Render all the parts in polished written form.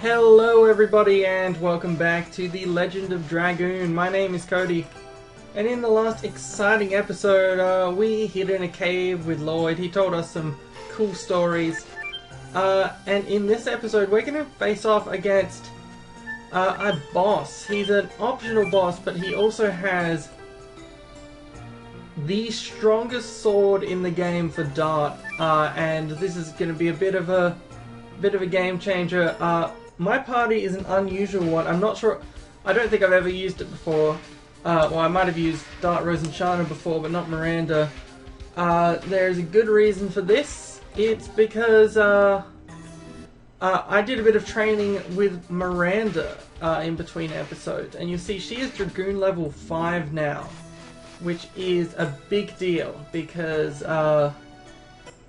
Hello everybody and welcome back to The Legend of Dragoon. My name is Cody, and in the last exciting episode we hid in a cave with Lloyd. He told us some cool stories, and in this episode we're going to face off against a boss. He's an optional boss, but he also has the strongest sword in the game for dart, and this is going to be a bit of a game changer. My party is an unusual one. I'm not sure. I don't think I've ever used it before. Well, I might have used Dart, Rose, and Shana before, but not Miranda. There's a good reason for this. It's because I did a bit of training with Miranda in between episodes, and you see she is Dragoon level 5 now, which is a big deal because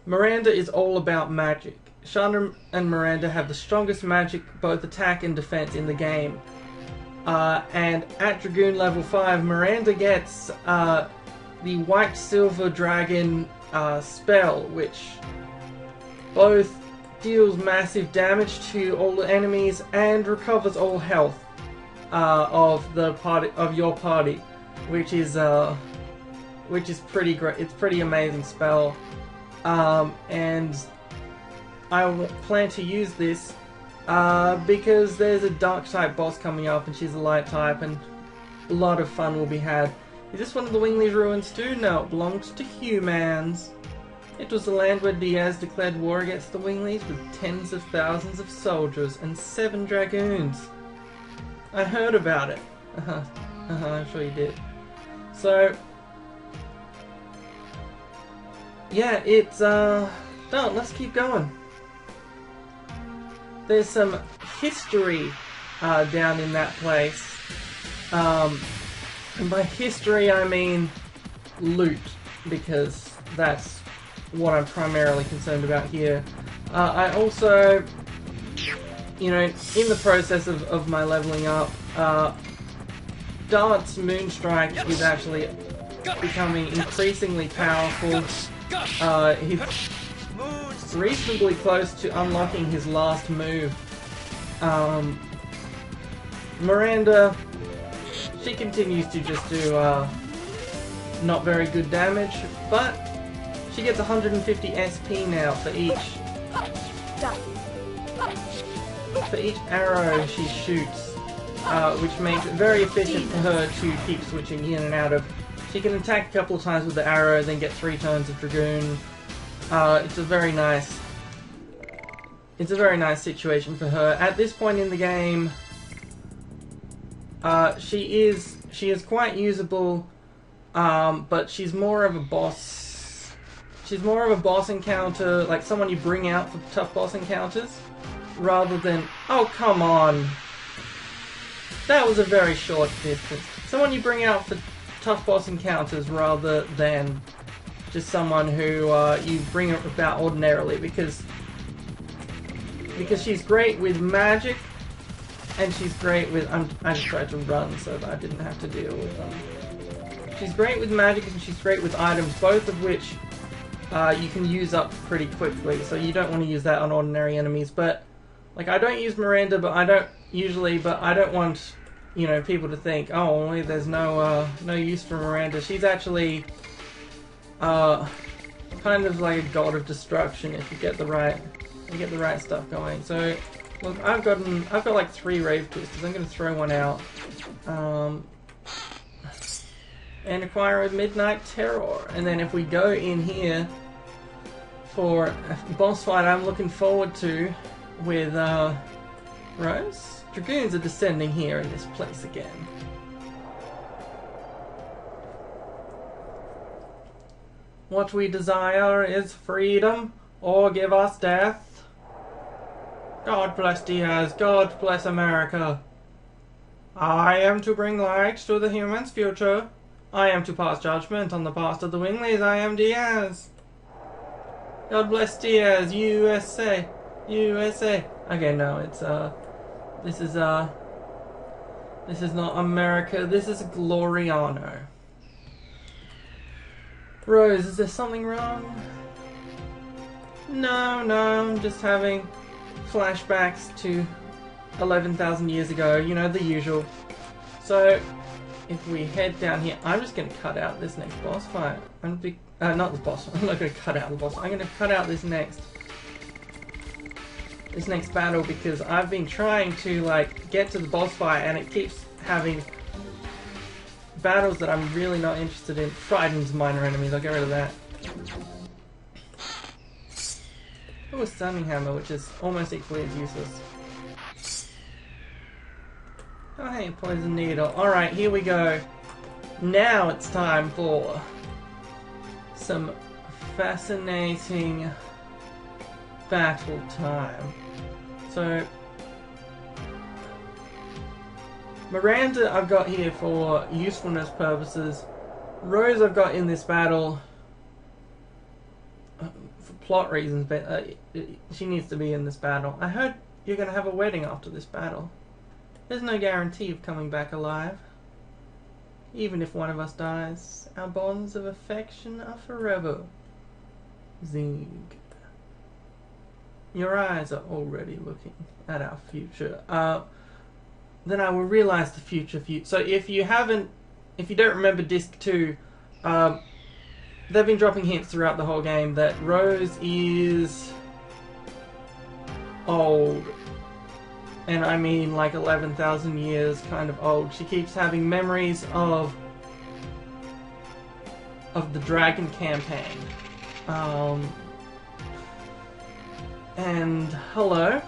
Miranda is all about magic. Shana and Miranda have the strongest magic, both attack and defense, in the game. And at Dragoon level 5, Miranda gets the White Silver Dragon spell, which both deals massive damage to all the enemies and recovers all health of your party, which is pretty great. It's a pretty amazing spell, and I plan to use this because there's a dark type boss coming up and she's a light type, and a lot of fun will be had. Is this one of the Wingley's ruins too? No, it belongs to humans. It was the land where Diaz declared war against the Wingleys with tens of thousands of soldiers and 7 dragoons. I heard about it. I'm sure you did. So, yeah, it's let's keep going. There's some history down in that place. And by history I mean loot, because that's what I'm primarily concerned about here. I also, you know, in the process of my leveling up, Dart's Moonstrike is actually becoming increasingly powerful. He's reasonably close to unlocking his last move. Miranda, she continues to just do not very good damage, but she gets 150 SP now for each arrow she shoots, which makes it very efficient for her to keep switching in and out of. She can attack a couple of times with the arrow, then get 3 turns of Dragoon. It's a very nice situation for her. At this point in the game, she is quite usable, but she's more of a boss. She's more of a boss encounter, like someone you bring out for tough boss encounters, rather than, oh come on, that was a very short distance. Someone you bring out for tough boss encounters rather than just someone who you bring about ordinarily, because she's great with magic, and she's great with... I just tried to run so that I didn't have to deal with them. She's great with magic and she's great with items, both of which you can use up pretty quickly, so you don't want to use that on ordinary enemies. But, like, I don't use Miranda, but I don't want, you know, people to think, oh, only there's no use for Miranda. She's actually kind of like a god of destruction if you get the right stuff going. So look, I've got like 3 Rave Twisters. I'm going to throw one out and acquire a Midnight Terror. And then if we go in here for a boss fight I'm looking forward to with Rose, Dragoons are descending here in this place again. What we desire is freedom, or give us death. God bless Diaz, God bless America. I am to bring light to the humans' future. I am to pass judgment on the past of the Wingleys. I am Diaz. God bless Diaz, USA, USA. Okay, no, it's this is not America. This is Gloriano. Rose, is there something wrong? No, I'm just having flashbacks to 11,000 years ago, you know, the usual. So, if we head down here, I'm just going to cut out this next boss fight. Not the boss, I'm not going to cut out the boss, I'm going to cut out this next battle because I've been trying to, like, get to the boss fight and it keeps having battles that I'm really not interested in. Frightens minor enemies, I'll get rid of that. Oh, a stunning hammer, which is almost equally as useless. Oh hey, poison needle. Alright, here we go. Now it's time for some fascinating battle time. So, Miranda I've got here for usefulness purposes. Rose I've got in this battle for plot reasons, but she needs to be in this battle. I heard you're going to have a wedding after this battle. There's no guarantee of coming back alive. Even if one of us dies, our bonds of affection are forever. Zing. Your eyes are already looking at our future. Then I will realize the future for you. So if you don't remember Disc 2, they've been dropping hints throughout the whole game that Rose is old. And I mean like 11,000 years kind of old. She keeps having memories of the Dragon campaign. And hello?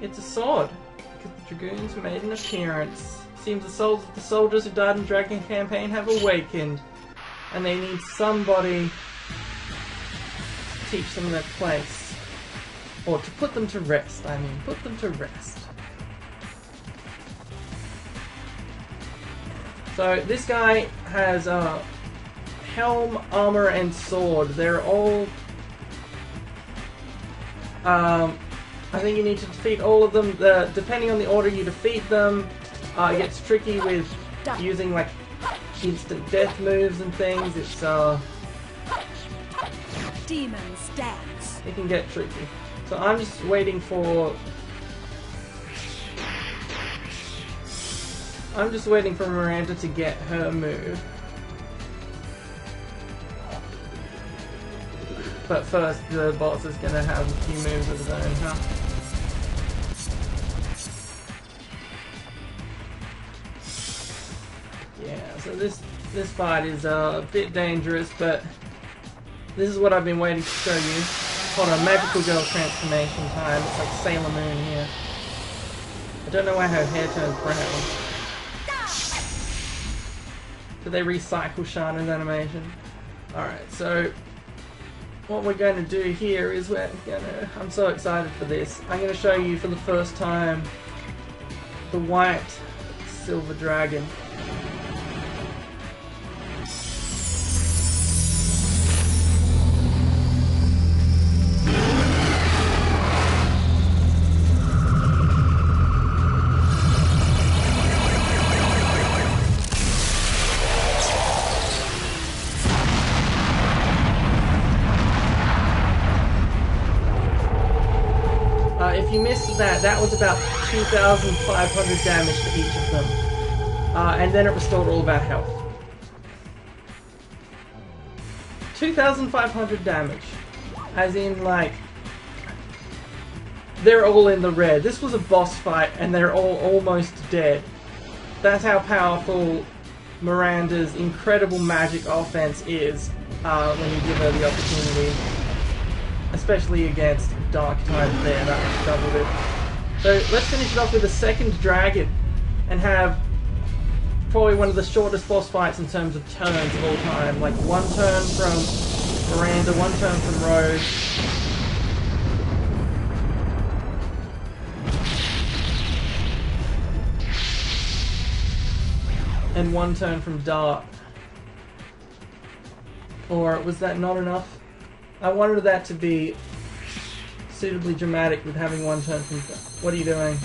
It's a sword. Because the Dragoons made an appearance. Seems the souls of the soldiers who died in the Dragon campaign have awakened. And they need somebody to teach them their place. Or to put them to rest, I mean. Put them to rest. So, this guy has helm, armor, and sword. They're all... I think you need to defeat all of them. Depending on the order you defeat them, it gets tricky with using, like, instant death moves and things. It's, Demons dance. It can get tricky. So I'm just waiting for... Miranda to get her move. But first, the boss is going to have a few moves of his own, huh? Yeah, so this fight is a bit dangerous, but this is what I've been waiting to show you. Hold on, Magical Girl transformation time. It's like Sailor Moon here. I don't know why her hair turns brown. Did they recycle Shana's animation? Alright, so what we're going to do here is I'm so excited for this. I'm going to show you for the first time the white silver dragon. If you missed that was about 2,500 damage to each of them. And then it restored all of our health. 2,500 damage. As in, like, they're all in the red. This was a boss fight and they're all almost dead. That's how powerful Miranda's incredible magic offense is when you give her the opportunity. Especially against Dark type there, that doubled it. So let's finish it off with a second dragon and have probably one of the shortest boss fights in terms of turns of all time. Like one turn from Miranda, one turn from Rose. And one turn from Dart. Or was that not enough? I wanted that to be suitably dramatic with having one turn from... What are you doing?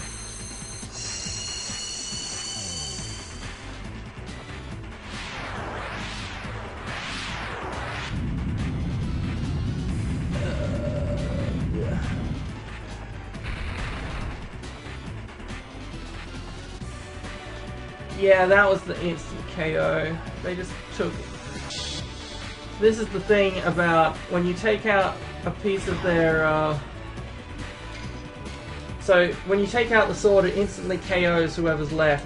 Yeah, that was the instant KO. They just took it. This is the thing about when you take out a piece of their... So, when you take out the sword, it instantly KOs whoever's left.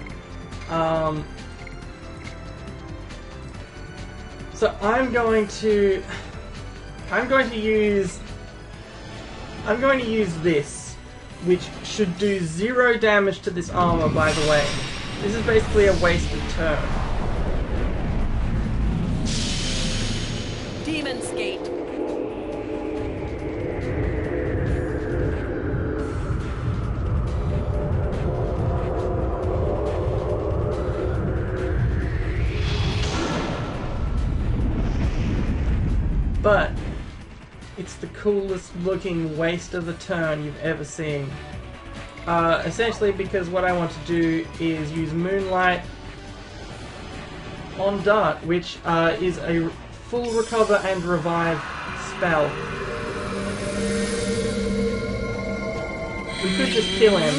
So I'm going to use this, which should do 0 damage to this armor, by the way. This is basically a wasted turn. Demon's Gate. But it's the coolest looking waste of a turn you've ever seen. Essentially because what I want to do is use Moonlight on Dart, which is a full recover and revive spell. We could just kill him.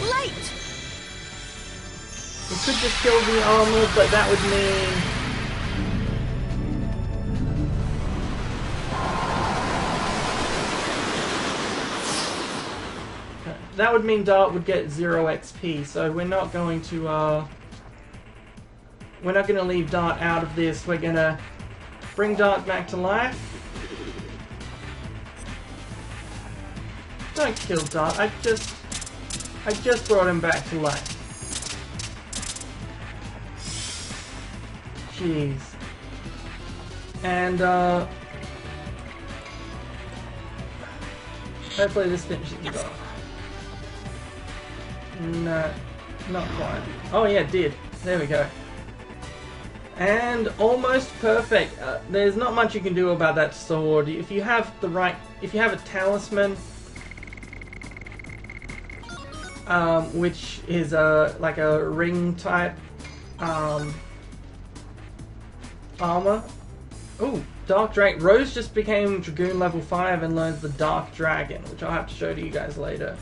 Light. We could just kill the armor, but that would mean... That would mean Dart would get 0 XP, so we're not going to leave Dart out of this. We're gonna bring Dart back to life. Don't kill Dart. I just brought him back to life. Jeez. And hopefully this finishes it off. No, not quite. Oh yeah, it did. There we go. And almost perfect. There's not much you can do about that sword. If you have a talisman, which is like a ring type armor. Ooh, Dark Dragon. Rose just became Dragoon level 5 and learns the Dark Dragon, which I'll have to show to you guys later.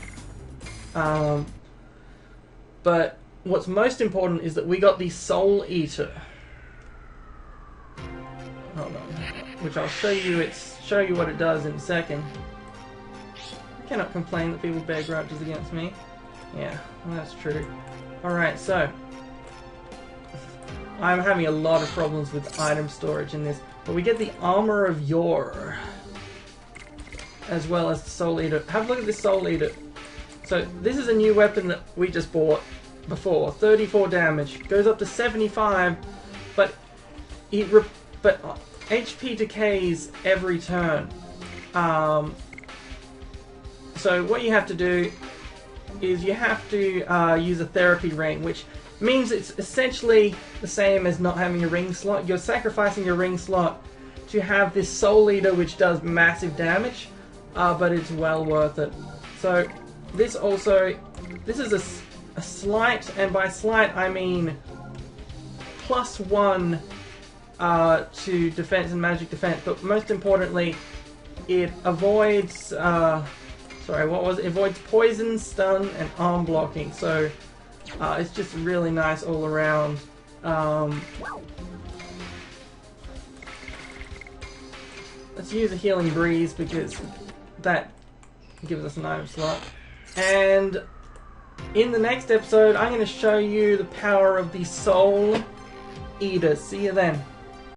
But what's most important is that we got the Soul Eater. Hold on, which I'll show you. Show you what it does in a second. I cannot complain that people bear grudges against me. Yeah, well, that's true. Alright, so I'm having a lot of problems with item storage in this, but we get the Armor of Yore, as well as the Soul Eater. Have a look at this Soul Eater. So this is a new weapon that we just bought before. 34 damage, goes up to 75, but HP decays every turn. So what you have to do is you have to use a therapy ring, which means it's essentially the same as not having a ring slot. You're sacrificing your ring slot to have this Soul Eater, which does massive damage, but it's well worth it. So this is a slight, and by slight I mean +1 to defense and magic defense, but most importantly it avoids avoids poison, stun, and arm blocking, so it's just really nice all around. Let's use a Healing Breeze because that gives us an item slot. And in the next episode, I'm going to show you the power of the Soul Eater. See you then.